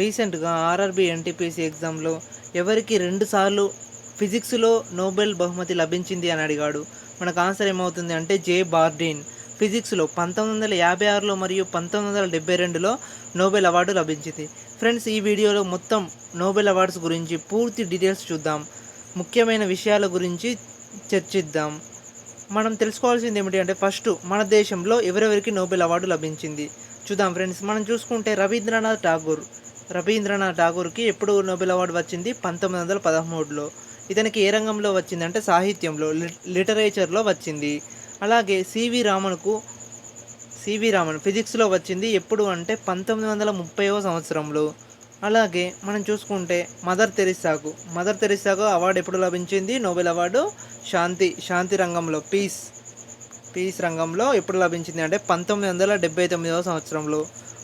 రీసెంట్‌గా RRB NTPC ఎగ్జామ్‌లో ఎవరికి 2 సార్లు ఫిజిక్స్‌లో నోబెల్ బహుమతి లభించింది అని అడిగాడు. మనకు ఆన్సర్ ఏమవుతుంది అంటే జే బార్డీన్. ఫిజిక్స్‌లో 1956లో మరియు 1972లో నోబెల్ అవార్డు లభించింది. ఫ్రెండ్స్, ఈ వీడియోలో మొత్తం నోబెల్ అవార్డ్స్ గురించి పూర్తి డీటెయిల్స్ చూద్దాం. ముఖ్యమైన విషయాల గురించి చర్చిద్దాం. మనం తెలుసుకోవాల్సింది ఏమిటి అంటే ఫస్ట్ మన దేశంలో ఎవరెవరికి నోబెల్ అవార్డు లభించింది చూద్దాం ఫ్రెండ్స్. మనం చూసుకుంటే రవీంద్రనాథ్ ఠాగూర్కి ఎప్పుడు నోబెల్ అవార్డు వచ్చింది? 1913లో. ఇతనికి ఏ రంగంలో వచ్చిందంటే సాహిత్యంలో, లిటరేచర్లో వచ్చింది. అలాగే సివి రామన్ ఫిజిక్స్లో వచ్చింది ఎప్పుడు అంటే 1930వ సంవత్సరంలో. అలాగే మనం చూసుకుంటే మదర్ తెరిసాకు అవార్డు ఎప్పుడు లభించింది? నోబెల్ అవార్డు శాంతి రంగంలో, పీస్ రంగంలో ఎప్పుడు లభించింది అంటే 1979వ సంవత్సరంలో.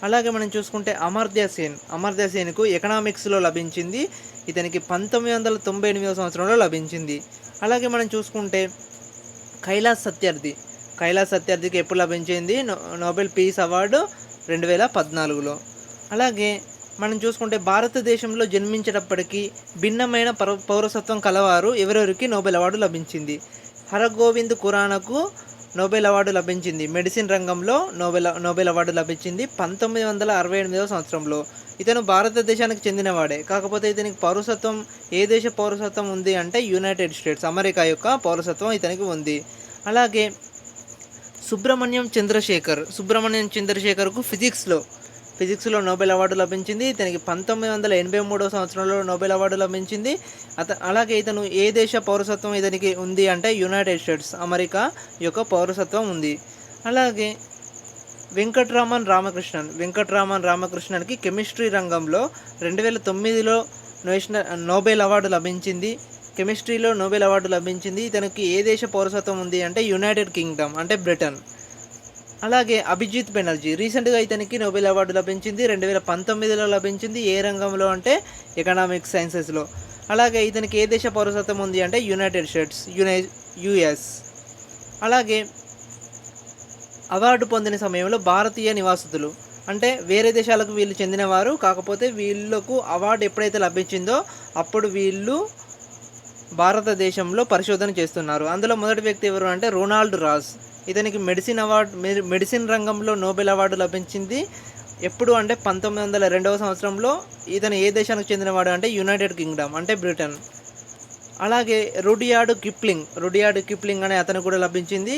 అలాగే మనం చూసుకుంటే అమర్త్య సేన్కు ఎకనామిక్స్లో లభించింది. ఇతనికి 1998వ సంవత్సరంలో లభించింది. అలాగే మనం చూసుకుంటే కైలాస్ సత్యార్థికి ఎప్పుడు లభించింది నోబెల్ పీస్ అవార్డు? 2014లో. అలాగే మనం చూసుకుంటే భారతదేశంలో జన్మించేటప్పటికీ భిన్నమైన పౌరసత్వం కలవారు ఎవరెవరికి నోబెల్ అవార్డు లభించింది? హరగోవింద్ ఖురానాకు నోబెల్ అవార్డు లభించింది. మెడిసిన్ రంగంలో నోబెల్ అవార్డు లభించింది 1968వ సంవత్సరంలో. ఇతను భారతదేశానికి చెందినవాడే, కాకపోతే ఇతనికి ఏ దేశ పౌరసత్వం ఉంది అంటే యునైటెడ్ స్టేట్స్, అమెరికా యొక్క పౌరసత్వం ఇతనికి ఉంది. అలాగే సుబ్రహ్మణ్యం చంద్రశేఖర్కు ఫిజిక్స్లో నోబెల్ అవార్డు లభించింది. ఇతనికి 1983వ సంవత్సరంలో నోబెల్ అవార్డు లభించింది. అలాగే ఇతను ఏ దేశ పౌరసత్వం ఇతనికి ఉంది అంటే యునైటెడ్ స్టేట్స్, అమెరికా యొక్క పౌరసత్వం ఉంది. అలాగే వెంకట్రామన్ రామకృష్ణన్కి కెమిస్ట్రీ రంగంలో 2009లో నోబెల్ అవార్డు లభించింది. కెమిస్ట్రీలో నోబెల్ అవార్డు లభించింది. ఇతనికి ఏ దేశ పౌరసత్వం ఉంది అంటే యునైటెడ్ కింగ్డమ్ అంటే బ్రిటన్. అలాగే అభిజిత్ బెనర్జీ రీసెంట్గా ఇతనికి నోబెల్ అవార్డు లభించింది. 2019లో లభించింది. ఏ రంగంలో అంటే ఎకనామిక్స్ సైన్సెస్లో. అలాగే ఇతనికి ఏ దేశ పౌరసత్వం ఉంది అంటే యునైటెడ్ స్టేట్స్, యుఎస్. అలాగే అవార్డు పొందిన సమయంలో భారతీయ నివాసితులు అంటే వేరే దేశాలకు వీళ్ళు చెందినవారు, కాకపోతే వీళ్ళకు అవార్డు ఎప్పుడైతే లభించిందో అప్పుడు వీళ్ళు భారతదేశంలో పరిశోధన చేస్తున్నారు. అందులో మొదటి వ్యక్తి ఎవరు అంటే రొనాల్డ్ రాస్. ఇతనికి మెడిసిన్ రంగంలో నోబెల్ అవార్డు లభించింది ఎప్పుడు అంటే 1902వ సంవత్సరంలో. ఇతను ఏ దేశానికి చెందినవాడు అంటే యునైటెడ్ కింగ్డమ్ అంటే బ్రిటన్. అలాగే రుడియార్డ్ కిప్లింగ్ అనే అతను కూడా లభించింది.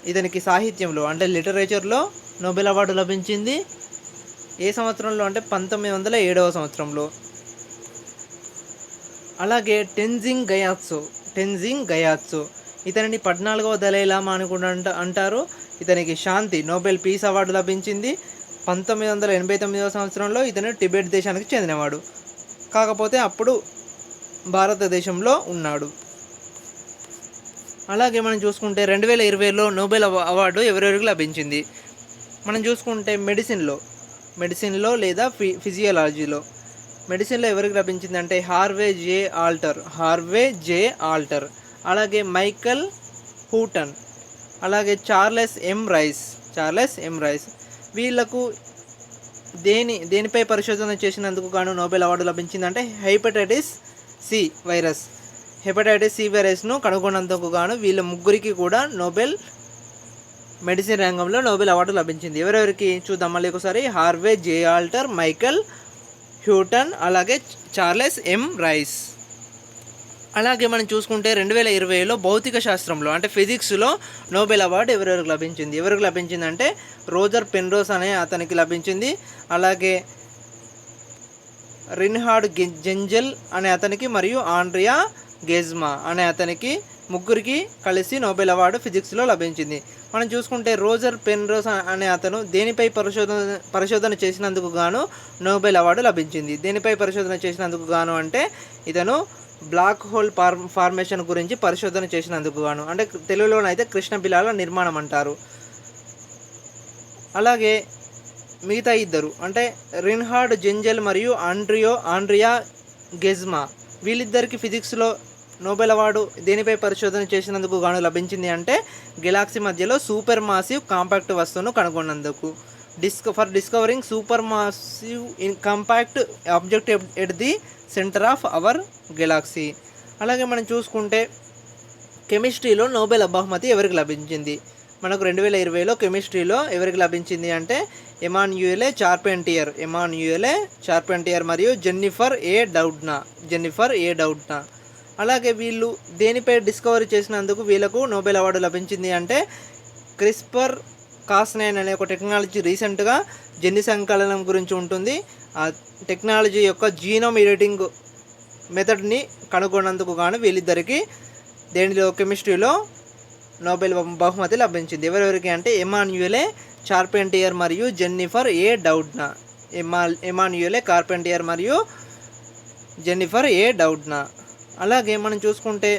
ఇతనికి సాహిత్యంలో అంటే లిటరేచర్లో నోబెల్ అవార్డు లభించింది. ఏ సంవత్సరంలో అంటే 1907వ సంవత్సరంలో. అలాగే టెన్జింగ్ గయాత్సో ఇతనిని 14వ దలైలామా అని కూడా అంటారు. ఇతనికి శాంతి నోబెల్ పీస్ అవార్డు లభించింది 1989వ సంవత్సరంలో. ఇతను టిబెట్ దేశానికి చెందినవాడు, కాకపోతే అప్పుడు భారతదేశంలో ఉన్నాడు. అలాగే మనం చూసుకుంటే 2020లో నోబెల్ అవార్డు ఎవరెవరికి లభించింది? మనం చూసుకుంటే మెడిసిన్లో లేదా ఫిజియాలజీలో. మెడిసిన్లో ఎవరికి లభించింది అంటే హార్వే జే ఆల్టర్. అలాగే మైకల్ హూటన్. అలాగే చార్లెస్ ఎం రైస్. వీళ్లకు దేనిపై పరిశోధన చేసినందుకు గాను నోబెల్ అవార్డు లభించిందంటే హెపటైటిస్ సి వైరస్ను కనుగొన్నందుకు గాను వీళ్ళ ముగ్గురికి కూడా మెడిసిన్ రంగంలో నోబెల్ అవార్డు లభించింది. ఎవరెవరికి చూద్దాం మళ్ళీ ఒకసారి. హార్వే జే ఆల్టర్, మైకల్ హ్యూటన్, అలాగే చార్లెస్ ఎం రైస్. అలాగే మనం చూసుకుంటే 2020లో భౌతిక శాస్త్రంలో అంటే ఫిజిక్స్లో నోబెల్ అవార్డు ఎవరికి లభించింది అంటే రోజర్ పెన్రోస్ అనే అతనికి లభించింది. అలాగే రిన్హార్డ్ జెంజెల్ అనే అతనికి మరియు ఆండ్రియా గెజ్మా అనే అతనికి ముగ్గురికి కలిసి నోబెల్ అవార్డు ఫిజిక్స్లో లభించింది. మనం చూసుకుంటే రోజర్ పెన్రోస్ అనే అతను దేనిపై పరిశోధన చేసినందుకు గాను నోబెల్ అవార్డు లభించింది. దేనిపై పరిశోధన చేసినందుకు గాను అంటే ఇతను బ్లాక్ హోల్ ఫార్మేషన్ గురించి పరిశోధన చేసినందుకు గాను, అంటే తెలుగులోనైతే కృష్ణబిలాల నిర్మాణం అంటారు. అలాగే మిగతా ఇద్దరు అంటే రిన్హార్డ్ జెంజెల్ మరియు ఆండ్రియా గెజ్మా వీళ్ళిద్దరికి ఫిజిక్స్లో నోబెల్ అవార్డు దేనిపై పరిశోధన చేసినందుకు గాను లభించింది అంటే గెలాక్సీ మధ్యలో సూపర్ మాసివ్ కాంపాక్ట్ వస్తువును కనుగొన్నందుకు. For discovering super massive in compact object at the centre of our galaxy. అలాగే మనం చూసుకుంటే కెమిస్ట్రీలో నోబెల్ బహుమతి ఎవరికి లభించింది? మనకు 2020లో కెమిస్ట్రీలో ఎవరికి లభించింది అంటే ఎమాన్యుయలే చార్పెంటియర్ మరియు జెన్నిఫర్ ఏ డౌడ్నా. అలాగే వీళ్ళు దేనిపై డిస్కవరీ చేసినందుకు వీళ్ళకు నోబెల్ అవార్డు లభించింది అంటే క్రిస్పర్ కాస్9 అనే ఒక టెక్నాలజీ రీసెంట్గా జన్యు సంకలనం గురించి ఉంటుంది. ఆ టెక్నాలజీ యొక్క జీనోమ్ ఎడిటింగ్ మెథడ్ని కనుగొన్నందుకు గాను వీళ్ళిద్దరికి దేనిలో కెమిస్ట్రీలో నోబెల్ బహుమతి లభించింది. ఎవరెవరికి అంటే ఎమాన్యుయలే చార్పెంటియర్ మరియు జెన్నిఫర్ ఏ డౌడ్నా. ఎమాన్యుయలే కార్పెంటియర్ మరియు జెన్నిఫర్ ఏ డౌడ్నా. అలాగే మనం చూసుకుంటే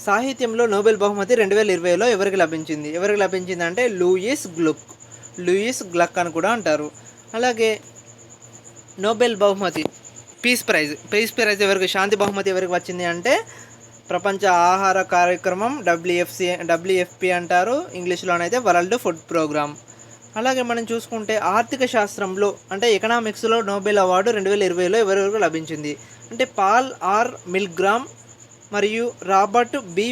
సాహిత్యంలో నోబెల్ బహుమతి 2020లో ఎవరికి లభించింది అంటే లూయిస్ గ్లక్ అని కూడా అంటారు. అలాగే నోబెల్ బహుమతి పీస్ ప్రైజ్ ఎవరికి, శాంతి బహుమతి ఎవరికి వచ్చింది అంటే ప్రపంచ ఆహార కార్యక్రమం WFP అంటారు, ఇంగ్లీష్లోనైతే వరల్డ్ ఫుడ్ ప్రోగ్రామ్. అలాగే మనం చూసుకుంటే ఆర్థిక శాస్త్రంలో అంటే ఎకనామిక్స్లో నోబెల్ అవార్డు 2020లో ఎవరెవరికి లభించింది అంటే పాల్ ఆర్ మిల్గ్రామ్ మరియు రాబర్ట్ బి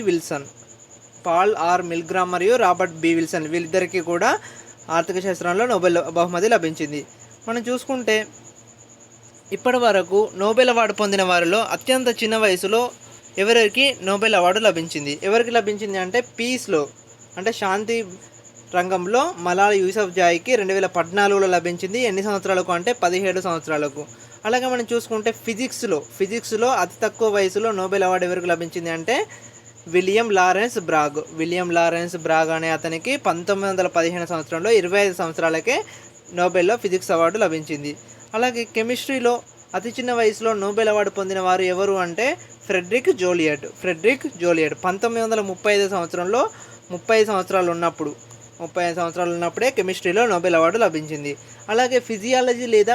విల్సన్. వీళ్ళిద్దరికీ కూడా ఆర్థిక శాస్త్రంలో నోబెల్ బహుమతి లభించింది. మనం చూసుకుంటే ఇప్పటి వరకు నోబెల్ అవార్డు పొందిన వారిలో అత్యంత చిన్న వయసులో ఎవరికి నోబెల్ అవార్డు లభించింది అంటే పీస్లో అంటే శాంతి రంగంలో మలాలా యూసఫ్జాయికి 2014లో లభించింది. ఎన్ని సంవత్సరాలకు అంటే 17 సంవత్సరాలకు. అలాగే మనం చూసుకుంటే ఫిజిక్స్లో అతి తక్కువ వయసులో నోబెల్ అవార్డు ఎవరికి లభించింది అంటే విలియం లారెన్స్ బ్రాగ్ అనే అతనికి 1915 సంవత్సరంలో 25 సంవత్సరాలకే నోబెల్లో ఫిజిక్స్ అవార్డు లభించింది. అలాగే కెమిస్ట్రీలో అతి చిన్న వయసులో నోబెల్ అవార్డు పొందిన వారు ఎవరు అంటే ఫ్రెడ్రిక్ జోలియట్ 1935 సంవత్సరంలో 35 సంవత్సరాలు ఉన్నప్పుడే కెమిస్ట్రీలో నోబెల్ అవార్డు లభించింది. అలాగే ఫిజియాలజీ లేదా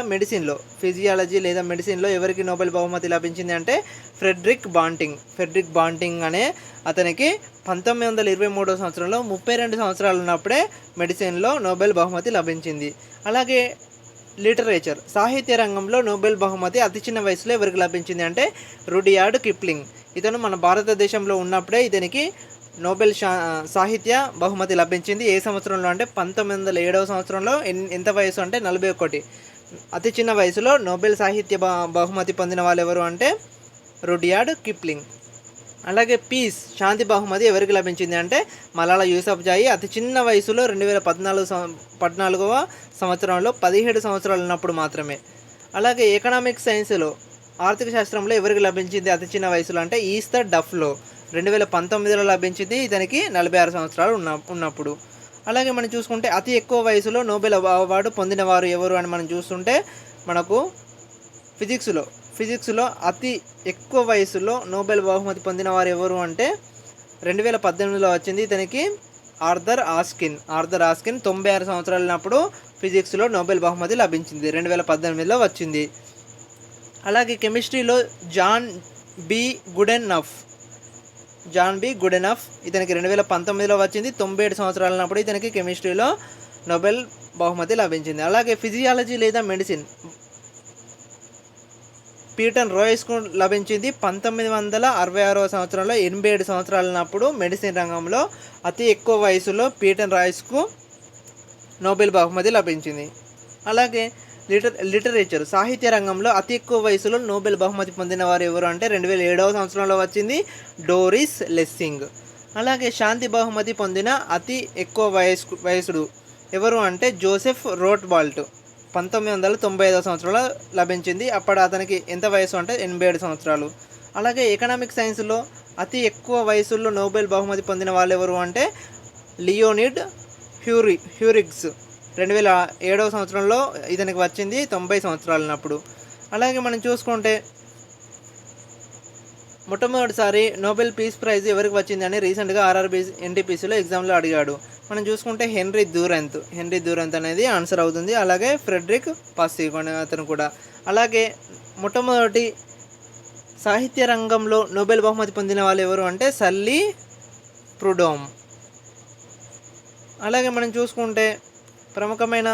మెడిసిన్లో ఎవరికి నోబెల్ బహుమతి లభించింది అంటే ఫ్రెడ్రిక్ బాంటింగ్ అనే అతనికి 1923 సంవత్సరంలో 32 సంవత్సరాలు ఉన్నప్పుడే మెడిసిన్లో నోబెల్ బహుమతి లభించింది. అలాగే లిటరేచర్ సాహిత్య రంగంలో నోబెల్ బహుమతి అతి చిన్న వయసులో ఎవరికి లభించింది అంటే రుడియార్డ్ కిప్లింగ్. ఇతను మన భారతదేశంలో ఉన్నప్పుడే ఇతనికి నోబెల్ సాహిత్య బహుమతి లభించింది. ఏ సంవత్సరంలో అంటే 1907 సంవత్సరంలో. ఎంత వయసు అంటే 41. అతి చిన్న వయసులో నోబెల్ సాహిత్య బహుమతి పొందిన వాళ్ళు ఎవరు అంటే రుడియార్డ్ కిప్లింగ్. అలాగే శాంతి బహుమతి ఎవరికి లభించింది అంటే మలాలా యూసఫ్జాయి అతి చిన్న వయసులో 2014వ సంవత్సరంలో 17 సంవత్సరాలు ఉన్నప్పుడు మాత్రమే. అలాగే ఎకనామిక్ సైన్స్లో ఆర్థిక శాస్త్రంలో ఎవరికి లభించింది అతి చిన్న వయసులో అంటే ఈస్టర్ డఫ్లో 2019లో లభించింది. ఇతనికి 46 సంవత్సరాలు ఉన్నప్పుడు. అలాగే మనం చూసుకుంటే అతి ఎక్కువ వయసులో నోబెల్ అవార్డు పొందిన వారు ఎవరు అని మనం చూస్తుంటే మనకు ఫిజిక్స్లో అతి ఎక్కువ వయసులో నోబెల్ బహుమతి పొందిన వారు ఎవరు అంటే 2018లో వచ్చింది. ఇతనికి ఆర్థర్ ఆస్కిన్ 96 సంవత్సరాలు ఉన్నప్పుడు ఫిజిక్స్లో నోబెల్ బహుమతి లభించింది. 2018లో వచ్చింది. అలాగే కెమిస్ట్రీలో జాన్ బి గుడెనఫ్ ఇతనికి 2019లో వచ్చింది. 97 సంవత్సరాలు ఉన్నప్పుడు ఇతనికి కెమిస్ట్రీలో నోబెల్ బహుమతి లభించింది. అలాగే ఫిజియాలజీ లేదా మెడిసిన్ పీటర్ రాయ్స్కు లభించింది. 1966వ సంవత్సరంలో 87 సంవత్సరాలు ఉన్నప్పుడు మెడిసిన్ రంగంలో అతి ఎక్కువ వయసులో పీటర్ రాయ్స్కు నోబెల్ బహుమతి లభించింది. అలాగే లిటరేచర్ సాహిత్య రంగంలో అతి ఎక్కువ వయసులో నోబెల్ బహుమతి పొందిన వారు ఎవరు అంటే 2007వ సంవత్సరంలో వచ్చింది డోరిస్ లెస్సింగ్. అలాగే శాంతి బహుమతి పొందిన అతి ఎక్కువ వయసుడు ఎవరు అంటే జోసెఫ్ రోట్బాల్ట్ 1995వ సంవత్సరంలో లభించింది. అప్పుడు అతనికి ఎంత వయసు అంటే 87 సంవత్సరాలు. అలాగే ఎకనామిక్ సైన్స్లో అతి ఎక్కువ వయసులో నోబెల్ బహుమతి పొందిన వాళ్ళు ఎవరు అంటే లియోనిడ్ హ్యూరిగ్స్ 2007వ సంవత్సరంలో ఇతనికి వచ్చింది 90 సంవత్సరాలు ఉన్నప్పుడు. అలాగే మనం చూసుకుంటే మొట్టమొదటిసారి నోబెల్ పీస్ ప్రైజ్ ఎవరికి వచ్చింది అని రీసెంట్గా ఆర్ఆర్బీ ఎన్టీపీసీలో ఎగ్జామ్లో అడిగాడు. మనం చూసుకుంటే హెన్రీ డ్యూరెంత్ అనేది ఆన్సర్ అవుతుంది. అలాగే ఫ్రెడ్రిక్ పాస్సిక్ అనే అతను కూడా. అలాగే మొట్టమొదటి సాహిత్య రంగంలో నోబెల్ బహుమతి పొందిన వాళ్ళు ఎవరు అంటే సల్లీ ప్రుడోమ్. అలాగే మనం చూసుకుంటే ప్రముఖమైన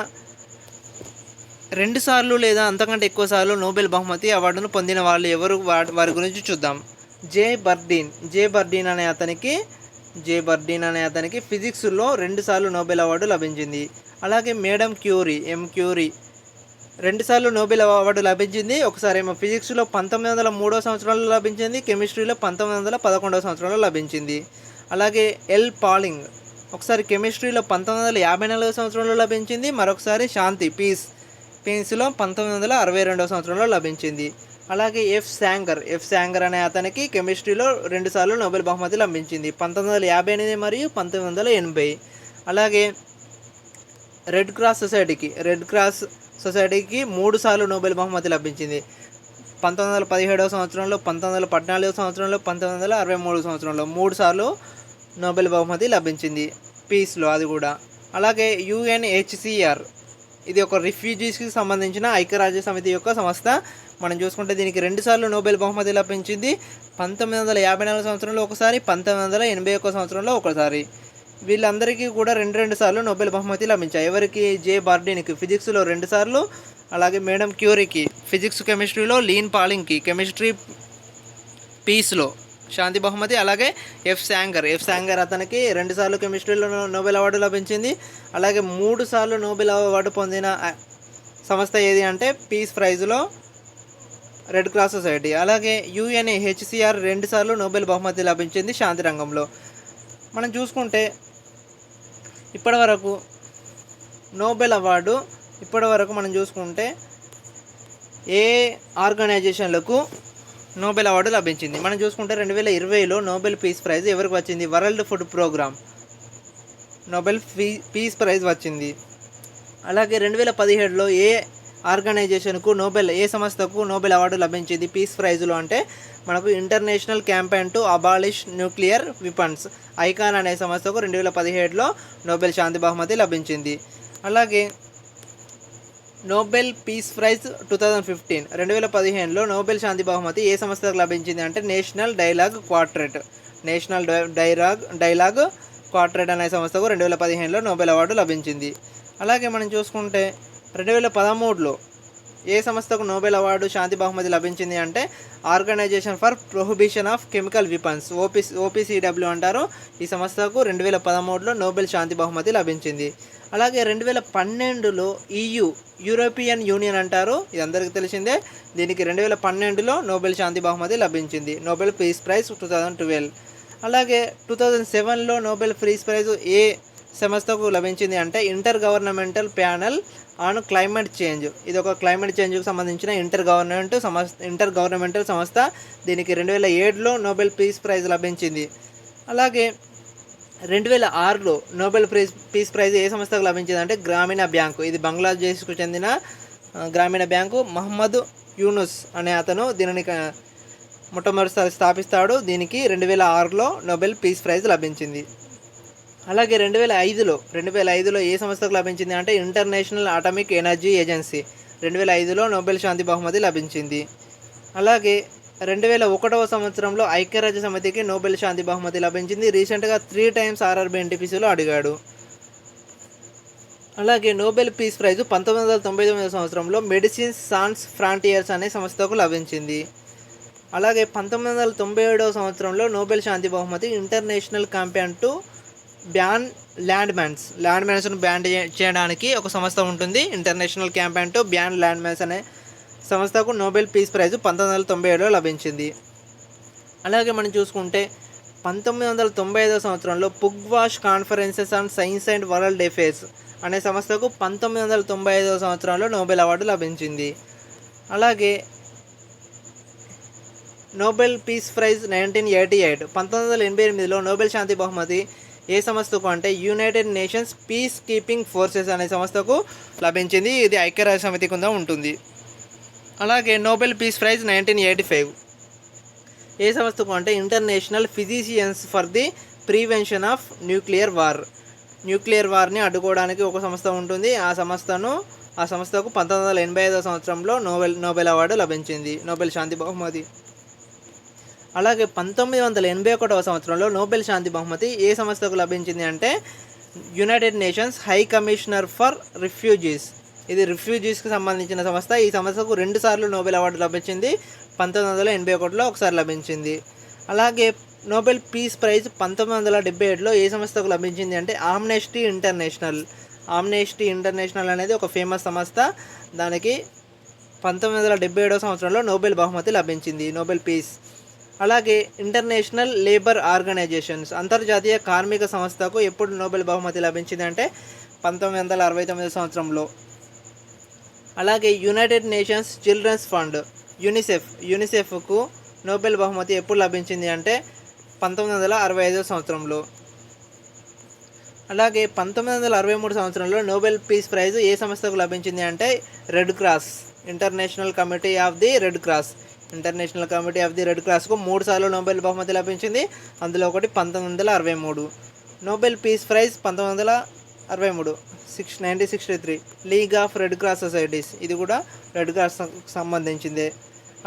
2 సార్లు లేదా అంతకంటే ఎక్కువ సార్లు నోబెల్ బహుమతి అవార్డును పొందిన వాళ్ళు ఎవరు, వారి గురించి చూద్దాం. జే బర్డీన్ అనే అతనికి ఫిజిక్స్లో 2 సార్లు నోబెల్ అవార్డు లభించింది. అలాగే మేడం క్యూరీ, క్యూరీ 2 సార్లు నోబెల్ అవార్డు లభించింది. ఒకసారి ఏమో ఫిజిక్స్లో 1903 సంవత్సరంలో లభించింది, కెమిస్ట్రీలో 1911 సంవత్సరంలో లభించింది. అలాగే ఎల్ పాలింగ్ ఒకసారి కెమిస్ట్రీలో 1954 సంవత్సరంలో లభించింది, మరొకసారి శాంతి పీస్లో 1962 సంవత్సరంలో లభించింది. అలాగే ఎఫ్ శాంగర్ అనే అతనికి కెమిస్ట్రీలో 2 సార్లు నోబెల్ బహుమతి లభించింది, 1958 మరియు 1980. అలాగే రెడ్ క్రాస్ సొసైటీకి 3 సార్లు నోబెల్ బహుమతి లభించింది, 1917 సంవత్సరంలో, 1914 సంవత్సరంలో, 1963 సంవత్సరంలో 3 సార్లు నోబెల్ బహుమతి లభించింది పీస్లో, అది కూడా. అలాగే యుఎన్హెచ్సిఆర్ ఇది ఒక రిఫ్యూజీస్కి సంబంధించిన ఐక్యరాజ్య సమితి యొక్క సంస్థ. మనం చూసుకుంటే దీనికి 2 సార్లు నోబెల్ బహుమతి లభించింది, 1954 సంవత్సరంలో ఒకసారి, 1981 సంవత్సరంలో ఒకసారి. వీళ్ళందరికీ కూడా 2 సార్లు నోబెల్ బహుమతి లభించాయి. ఎవరికి? జే బార్డీన్కి ఫిజిక్స్లో 2 సార్లు, అలాగే మేడం క్యూరీకి ఫిజిక్స్ కెమిస్ట్రీలో, లీన్ పాలింగ్కి కెమిస్ట్రీ పీస్లో శాంతి బహుమతి. అలాగే ఎఫ్ శాంగర్ అతనికి 2 సార్లు కెమిస్ట్రీలో నోబెల్ అవార్డు లభించింది. అలాగే 3 సార్లు నోబెల్ అవార్డు పొందిన సంస్థ ఏది అంటే పీస్ ప్రైజ్లో రెడ్ క్రాస్ సొసైటీ. అలాగే యుఎన్హెచ్సిఆర్ 2 సార్లు నోబెల్ బహుమతి లభించింది శాంతి రంగంలో. మనం చూసుకుంటే ఇప్పటివరకు నోబెల్ అవార్డు మనం చూసుకుంటే ఏ ఆర్గనైజేషన్లకు నోబెల్ అవార్డు లభించింది. మనం చూసుకుంటే 2020లో నోబెల్ పీస్ ప్రైజ్ ఎవరికి వచ్చింది? World food programme Nobel peace prize వచ్చింది. అలాగే 2017లో ఏ ఆర్గనైజేషన్కు ఏ సంస్థకు నోబెల్ అవార్డు లభించింది పీస్ ప్రైజ్లో అంటే మనకు international campaign to abolish nuclear weapons icon అనే సంస్థకు 2017లో నోబెల్ శాంతి బహుమతి లభించింది. అలాగే నోబెల్ పీస్ ప్రైజ్ 2015లో నోబెల్ శాంతి బహుమతి ఏ సంస్థకు లభించింది అంటే నేషనల్ డైలాగ్ క్వార్టెట్ అనే సంస్థకు 2015లో నోబెల్ అవార్డు లభించింది. అలాగే మనం చూసుకుంటే 2013లో ఏ సంస్థకు నోబెల్ అవార్డు శాంతి బహుమతి లభించింది అంటే organization for prohibition of chemical weapons OPCW అంటారు. ఈ సంస్థకు 2013లో నోబెల్ శాంతి బహుమతి లభించింది. అలాగే 2012లో యూరోపియన్ యూనియన్ అంటారు, ఇది అందరికీ తెలిసిందే. దీనికి 2012లో నోబెల్ శాంతి బహుమతి లభించింది, నోబెల్ పీస్ ప్రైజ్ 2012. అలాగే 2007లో నోబెల్ పీస్ ప్రైజ్ ఏ సంస్థకు లభించింది అంటే inter governmental panel on climate change. ఇది ఒక క్లైమేట్ చేంజ్కు సంబంధించిన ఇంటర్ గవర్నమెంటల్ సంస్థ. దీనికి 2007లో నోబెల్ పీస్ ప్రైజ్ లభించింది. అలాగే 2006లో నోబెల్ పీస్ ప్రైజ్ ఏ సంస్థకు లభించింది అంటే గ్రామీణ బ్యాంకు. ఇది బంగ్లాదేశ్కు చెందిన గ్రామీణ బ్యాంకు. మహమ్మద్ యూనుస్ అనే అతను దీనిని మొట్టమొదటిసారి స్థాపిస్తాడు. దీనికి 2006లో నోబెల్ పీస్ ప్రైజ్ లభించింది. అలాగే 2005లో ఏ సంస్థకు లభించింది అంటే ఇంటర్నేషనల్ అటామిక్ ఎనర్జీ ఏజెన్సీ 2005లో నోబెల్ శాంతి బహుమతి లభించింది. అలాగే 2001 సంవత్సరంలో ఐక్యరాజ్య సమితికి నోబెల్ శాంతి బహుమతి లభించింది. రీసెంట్గా 3 టైమ్స్ ఆర్ఆర్బీ ఎన్టీపీసీలో అడిగాడు. అలాగే నోబెల్ పీస్ ప్రైజ్ 1999 సంవత్సరంలో మెడిసిన్స్ సాన్స్ ఫ్రాంటియర్స్ అనే సంస్థకు లభించింది. అలాగే 1997 సంవత్సరంలో నోబెల్ శాంతి బహుమతి international campaign to ban land మైన్స్ను బ్యాన్ చేయడానికి ఒక సంస్థ ఉంటుంది. International campaign to ban land mines అనే సంస్థకు నోబెల్ పీస్ ప్రైజ్ 1997లో లభించింది. అలాగే మనం చూసుకుంటే 1995 సంవత్సరంలో Pugwash conferences on science and world affairs అనే సంస్థకు 1995 సంవత్సరంలో నోబెల్ అవార్డు లభించింది. అలాగే నోబెల్ పీస్ ప్రైజ్ 1988లో నోబెల్ శాంతి బహుమతి ఏ సంస్థకు అంటే United Nations peace keeping forces అనే సంస్థకు లభించింది. ఇది ఐక్యరాజ్య సమితి కింద ఉంటుంది. అలాగే నోబెల్ పీస్ ప్రైజ్ 1985 ఏ సంస్థకు అంటే international physicians for the prevention of nuclear వార్ని అడ్డుకోవడానికి ఒక సంస్థ ఉంటుంది. ఆ సంస్థకు 1985 సంవత్సరంలో నోబెల్ అవార్డు లభించింది, నోబెల్ శాంతి బహుమతి. అలాగే 1981 సంవత్సరంలో నోబెల్ శాంతి బహుమతి ఏ సంస్థకు లభించింది అంటే United nations high commissioner for refugees ఇది రిఫ్యూజీస్కి సంబంధించిన సంస్థ. ఈ సంస్థకు 2 సార్లు నోబెల్ అవార్డు లభించింది. 1981లో ఒకసారి లభించింది. అలాగే నోబెల్ పీస్ ప్రైజ్ 1977లో ఏ సంస్థకు లభించింది అంటే ఆమ్నెస్టీ ఇంటర్నేషనల్. ఆమ్నెస్టీ ఇంటర్నేషనల్ అనేది ఒక ఫేమస్ సంస్థ. దానికి 1977 సంవత్సరంలో నోబెల్ బహుమతి లభించింది, నోబెల్ పీస్. అలాగే ఇంటర్నేషనల్ లేబర్ ఆర్గనైజేషన్స్, అంతర్జాతీయ కార్మిక సంస్థకు ఎప్పుడు నోబెల్ బహుమతి లభించింది అంటే 1969 సంవత్సరంలో. అలాగే యునైటెడ్ నేషన్స్ చిల్డ్రన్స్ ఫండ్ యూనిసెఫ్కు నోబెల్ బహుమతి ఎప్పుడు లభించింది అంటే 1965 సంవత్సరంలో. అలాగే 1963 సంవత్సరంలో నోబెల్ పీస్ ప్రైజ్ ఏ సంస్థకు లభించింది అంటే red cross, international committee of the red cross. International committee of the red క్రాస్కు 3 సార్లు నోబెల్ బహుమతి లభించింది. అందులో ఒకటి 1963. Nobel peace prize 1963, 1963 league of red cross societies, ఇది కూడా రెడ్ క్రాస్ సంబంధించిందే.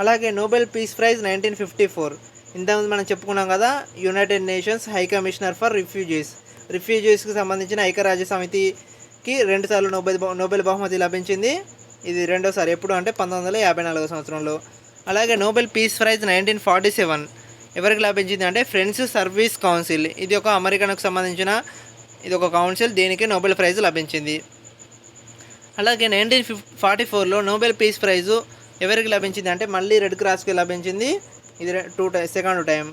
అలాగే నోబెల్ పీస్ ప్రైజ్ 1954, ఇంతకుముందు మనం చెప్పుకున్నాం కదా, united nations high commissioner for రిఫ్యూజీస్కి సంబంధించిన ఐక్యరాజ్య సమితికి 2 సార్లు నోబెల్ బహుమతి లభించింది. ఇది రెండోసారి, ఎప్పుడు అంటే 1954 సంవత్సరంలో. అలాగే నోబెల్ పీస్ ప్రైజ్ 1947 ఎవరికి లభించింది అంటే ఫ్రెండ్స్ సర్వీస్ కౌన్సిల్, ఇది ఒక అమెరికన్కు సంబంధించిన ఇది ఒక కౌన్సిల్, దీనికి నోబెల్ ప్రైజ్ లభించింది. అలాగే 1944లో నోబెల్ పీస్ ప్రైజు ఎవరికి లభించింది అంటే మళ్ళీ రెడ్ క్రాస్కి లభించింది, ఇది సెకండ్ టైం.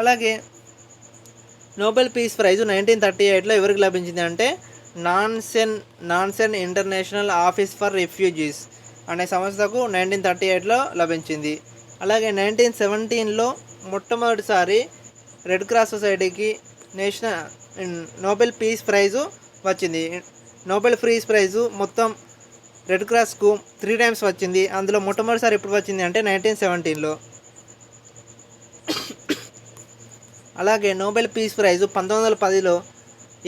అలాగే నోబెల్ పీస్ ప్రైజు 1938లో ఎవరికి లభించింది అంటే నాన్సెన్ ఇంటర్నేషనల్ ఆఫీస్ ఫర్ రిఫ్యూజీస్ అనే సంస్థకు 1938లో లభించింది. అలాగే 1917లో మొట్టమొదటిసారి రెడ్ క్రాస్ సొసైటీకి నోబెల్ పీస్ ప్రైజు వచ్చింది. నోబెల్ పీస్ ప్రైజు మొత్తం రెడ్ క్రాస్కు 3 టైమ్స్ వచ్చింది. అందులో మొట్టమొదటిసారి ఎప్పుడు వచ్చింది అంటే 1917లో. అలాగే నోబెల్ పీస్ ప్రైజు 1910లో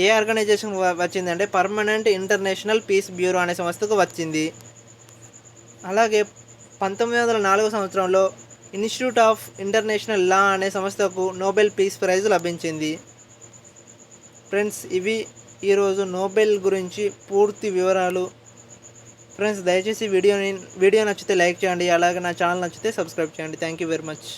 ఏ ఆర్గనైజేషన్ వచ్చింది అంటే పర్మనెంట్ ఇంటర్నేషనల్ పీస్ బ్యూరో అనే సంస్థకు వచ్చింది. అలాగే 1904 సంవత్సరంలో ఇన్స్టిట్యూట్ ఆఫ్ ఇంటర్నేషనల్ లా అనే సంస్థకు నోబెల్ పీస్ ప్రైజ్ లభించింది. ఫ్రెండ్స్, ఇవి ఈరోజు నోబెల్ గురించి పూర్తి వివరాలు. ఫ్రెండ్స్, దయచేసి వీడియో నచ్చితే లైక్ చేయండి, అలాగే నా ఛానల్ నచ్చితే సబ్స్క్రైబ్ చేయండి. Thank you very much.